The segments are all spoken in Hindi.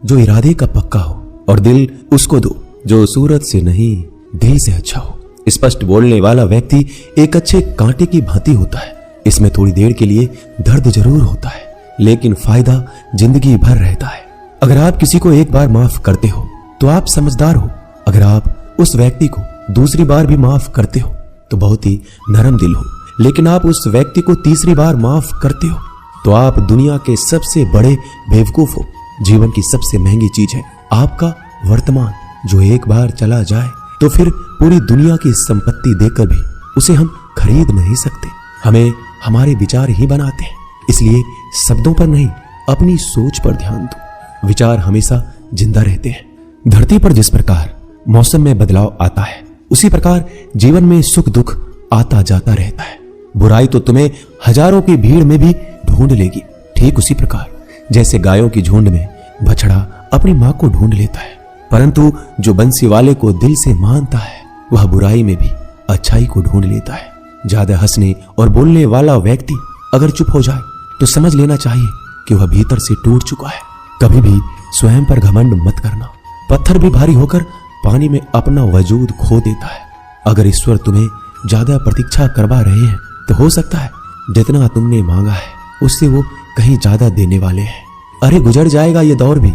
जो इरादे का पक्का हो, और दिल उसको दो जो सूरत से नहीं दिल से अच्छा हो। स्पष्ट बोलने वाला व्यक्ति एक अच्छे कांटे की भांति होता है। इसमें थोड़ी देर के लिए दर्द जरूर होता है, लेकिन फायदा जिंदगी भर रहता है। अगर आप किसी को एक बार माफ करते हो तो आप समझदार हो। अगर आप उस व्यक्ति को दूसरी बार भी माफ करते हो तो बहुत ही नरम दिल हो। लेकिन आप उस व्यक्ति को तीसरी बार माफ करते हो तो आप दुनिया के सबसे बड़े बेवकूफ हो। जीवन की सबसे महंगी चीज है आपका वर्तमान, जो एक बार चला जाए तो फिर पूरी दुनिया की संपत्ति देकर भी उसे हम खरीद नहीं सकते। हमें हमारे विचार ही बनाते हैं, इसलिए शब्दों पर नहीं अपनी सोच पर ध्यान दो। विचार हमेशा जिंदा रहते हैं। धरती पर जिस प्रकार मौसम में बदलाव आता है, उसी प्रकार जीवन में सुख दुख आता जाता रहता है। बुराई तो तुम्हें हजारों की भीड़ में भी ढूंढ लेगी, ठीक उसी प्रकार जैसे गायों की झुंड में बछड़ा अपनी मां को ढूंढ लेता है। परंतु जो बंसी वाले को दिल से मानता है वह बुराई में भी अच्छाई को ढूंढ लेता है। ज्यादा हंसने और बोलने वाला व्यक्ति अगर चुप हो जाए तो समझ लेना चाहिए कि वह भीतर से टूट चुका है। कभी भी स्वयं पर घमंड मत करना। पत्थर भी भारी होकर पानी में अपना वजूद खो देता है। अगर ईश्वर तुम्हें ज्यादा प्रतीक्षा करवा रहे हैं तो हो सकता है जितना तुमने मांगा है उससे वो कहीं ज्यादा देने वाले हैं। अरे गुजर जाएगा ये दौर भी,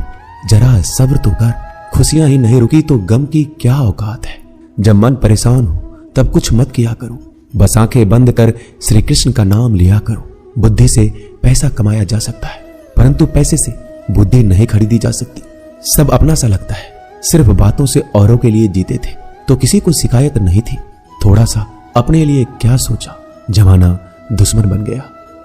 जरा सब्र तो कर। खुशियां ही नहीं रुकी तो गम की क्या औकात है। जब मन परेशान हो तब कुछ मत किया करो, बस आंखें बंद कर श्री कृष्ण का नाम लिया करो। बुद्धि से पैसा कमाया जा सकता है, परंतु पैसे से बुद्धि नहीं खरीदी जा सकती। सब अपना सा लगता है। सिर्फ बातों से औरों के लिए जीते थे तो किसी को शिकायत नहीं थी। थोड़ा सा अपने लिए क्या सोचा, जमाना दुश्मन बन गया।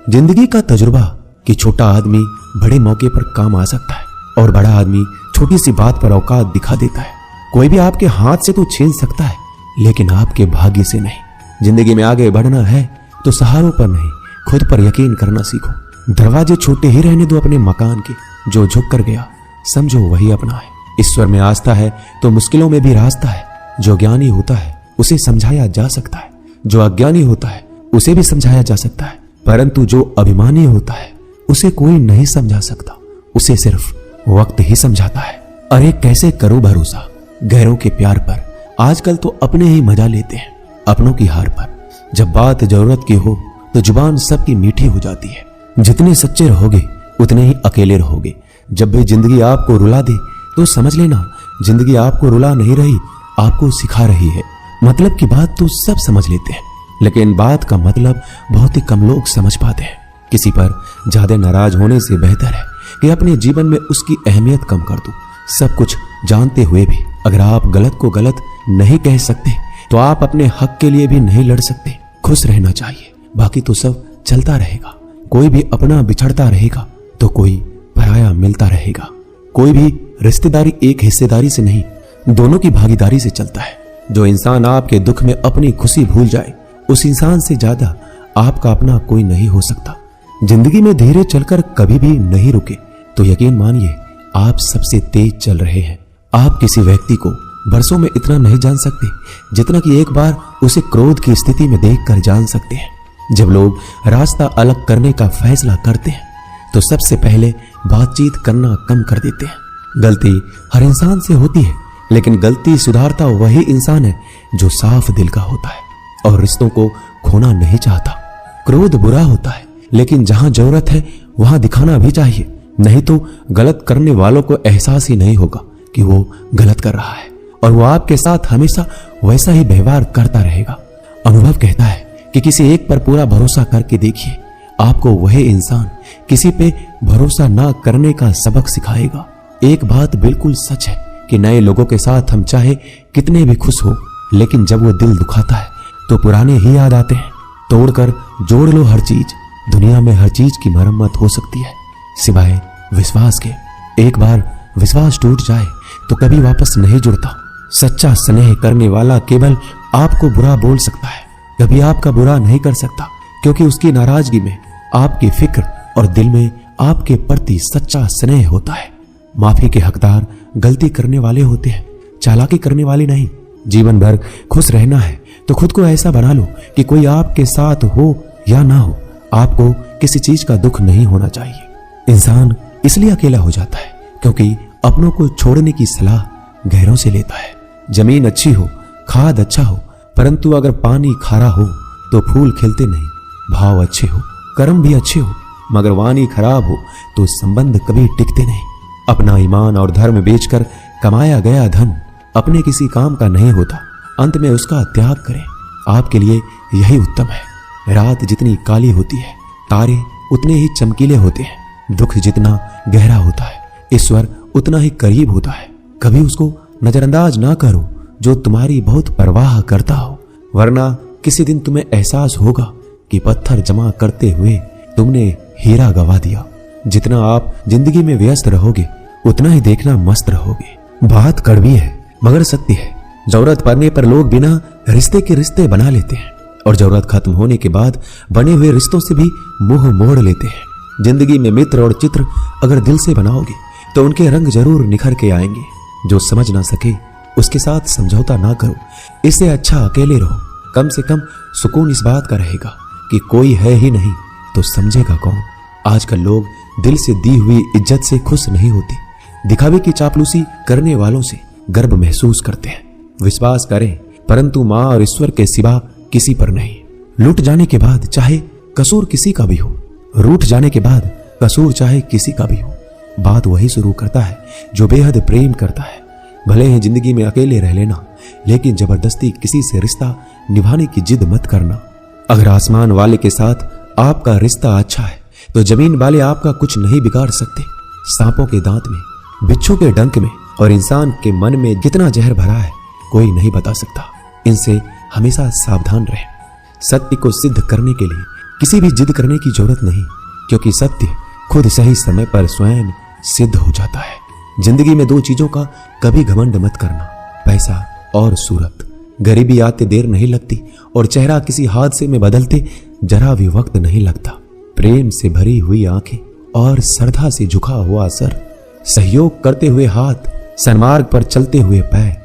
जिंदगी का तजुर्बा कि छोटा आदमी बड़े मौके पर काम आ सकता है और बड़ा आदमी छोटी सी बात पर औकात दिखा देता है। कोई भी आपके हाथ से तो छीन सकता है, लेकिन आपके भाग्य से नहीं। जिंदगी में आगे बढ़ना है तो सहारों पर नहीं खुद पर यकीन करना सीखो। दरवाजे छोटे ही रहने दो अपने मकान के, जो झुक कर गया समझो वही अपना है। ईश्वर में आस्था है तो मुश्किलों में भी रास्ता है। जो ज्ञानी होता है उसे समझाया जा सकता है, जो अज्ञानी होता है उसे भी समझाया जा सकता है, परंतु जो अभिमानी होता है उसे कोई नहीं समझा सकता, उसे सिर्फ वक्त ही समझाता है। अरे कैसे करो भरोसा गैरों के प्यार पर, आजकल तो अपने ही मजा लेते हैं अपनों की हार पर। जब बात जरूरत की हो तो जुबान सबकी मीठी हो जाती है। जितने सच्चे रहोगे उतने ही अकेले रहोगे। जब भी जिंदगी आपको रुला दे तो समझ लेना जिंदगी आपको रुला नहीं रही, आपको सिखा रही है। मतलब की बात तो सब समझ लेते हैं, लेकिन बात का मतलब बहुत ही कम लोग समझ पाते हैं। किसी पर ज्यादा नाराज होने से बेहतर है कि अपने जीवन में उसकी अहमियत कम कर दो। सब कुछ जानते हुए भी अगर आप गलत को गलत नहीं कह सकते तो आप अपने हक के लिए भी नहीं लड़ सकते। खुश रहना चाहिए, बाकी तो सब चलता रहेगा। कोई भी अपना बिछड़ता रहेगा तो कोई पराया मिलता रहेगा। कोई भी रिश्तेदारी एक हिस्सेदारी से नहीं, दोनों की भागीदारी से चलता है। जो इंसान आपके दुख में अपनी खुशी भूल जाए, उस इंसान से ज्यादा आपका अपना कोई नहीं हो सकता। जिंदगी में धीरे चलकर कभी भी नहीं रुके तो यकीन मानिए आप सबसे तेज चल रहे हैं। आप किसी व्यक्ति को बरसों में इतना नहीं जान सकते जितना कि एक बार उसे क्रोध की स्थिति में देखकर जान सकते हैं। जब लोग रास्ता अलग करने का फैसला करते हैं तो सबसे पहले बातचीत करना कम कर देते हैं। गलती हर इंसान से होती है, लेकिन गलती सुधारता वही इंसान है जो साफ दिल का होता है और रिश्तों को खोना नहीं चाहता। क्रोध बुरा होता है, लेकिन जहां जरूरत है वहां दिखाना भी चाहिए, नहीं तो गलत करने वालों को एहसास ही नहीं होगा कि वो गलत कर रहा है और वो आपके साथ हमेशा वैसा ही व्यवहार करता रहेगा। अनुभव कहता है कि किसी एक पर पूरा भरोसा करके देखिए, आपको वही इंसान किसी पे भरोसा ना करने का सबक सिखाएगा। एक बात बिल्कुल सच है कि नए लोगों के साथ हम चाहे कितने भी खुश हो, लेकिन जब वो दिल दुखाता है तो पुराने ही याद आते हैं। तोड़कर जोड़ लो हर चीज, दुनिया में हर चीज की मरम्मत हो सकती है सिवाय विश्वास के। एक बार विश्वास टूट जाए तो कभी वापस नहीं जुड़ता। सच्चा स्नेह करने वाला केवल आपको बुरा बोल सकता है, कभी आपका बुरा नहीं कर सकता, क्योंकि उसकी नाराजगी में आपकी फिक्र और दिल में आपके प्रति सच्चा स्नेह होता है। माफी के हकदार गलती करने वाले होते हैं, चालाकी करने वाले नहीं। जीवन भर खुश रहना है तो खुद को ऐसा बना लो कि कोई आपके साथ हो या ना हो, आपको किसी चीज का दुख नहीं होना चाहिए। इंसान इसलिए अकेला हो जाता है क्योंकि अपनों को छोड़ने की सलाह गैरों से लेता है। जमीन अच्छी हो, खाद अच्छा हो, परंतु अगर पानी खारा हो तो फूल खिलते नहीं। भाव अच्छे हो, कर्म भी अच्छे हो, मगर वाणी खराब हो तो संबंध कभी टिकते नहीं। अपना ईमान और धर्म बेचकर कमाया गया धन अपने किसी काम का नहीं होता, अंत में उसका त्याग करें। आपके लिए यही उत्तम है। रात जितनी काली होती है, तारे उतने ही चमकीले होते हैं। दुख जितना गहरा होता है, ईश्वर उतना ही करीब होता है। कभी उसको नजरअंदाज ना करो जो तुम्हारी बहुत परवाह करता हो, वरना किसी दिन तुम्हें एहसास होगा कि पत्थर जमा करते हुए तुमने हीरा गवा दिया। जितना आप जिंदगी में व्यस्त रहोगे उतना ही देखना मस्त रहोगे। बात कड़वी है मगर सत्य है। जरूरत पड़ने पर लोग बिना रिश्ते के रिश्ते बना लेते हैं और जरूरत खत्म होने के बाद बने हुए रिश्तों से भी मुंह मोड़ लेते हैं। जिंदगी में मित्र और चित्र अगर दिल से बनाओगे तो उनके रंग जरूर निखर के आएंगे। जो समझ ना सके उसके साथ समझौता ना करो, इससे अच्छा अकेले रहो। कम से कम सुकून इस बात का रहेगा कि कोई है ही नहीं तो समझेगा कौन। आजकल लोग दिल से दी हुई इज्जत से खुश नहीं होते, दिखावे की चापलूसी करने वालों से गर्व महसूस करते हैं। विश्वास करें परंतु मां और ईश्वर के सिवा किसी पर नहीं। लूट जाने के बाद चाहे कसूर किसी का भी हो, रूठ जाने के बाद कसूर चाहे किसी का भी हो, बात वही शुरू करता है जो बेहद प्रेम करता है। भले ही जिंदगी में अकेले रह लेना, लेकिन जबरदस्ती किसी से रिश्ता निभाने की जिद मत करना। अगर आसमान वाले के साथ आपका रिश्ता अच्छा है तो जमीन वाले आपका कुछ नहीं बिगाड़ सकते। सांपों के दांत में, बिच्छू के डंक में और इंसान के मन में कितना जहर भरा है कोई नहीं बता सकता। इनसे हमेशा सावधान रहें। सत्य को सिद्ध करने के लिए किसी भी जिद करने की जरूरत नहीं, क्योंकि सत्य खुद सही समय पर स्वयं सिद्ध हो जाता है। जिंदगी में दो चीजों का कभी घमंड मत करना, पैसा और सूरत। गरीबी आते देर नहीं लगती और चेहरा किसी हादसे में बदलते जरा भी वक्त नहीं लगता। प्रेम से भरी हुई आंखें और श्रद्धा से झुका हुआ सर, सहयोग करते हुए हाथ, सन्मार्ग पर चलते हुए पैर,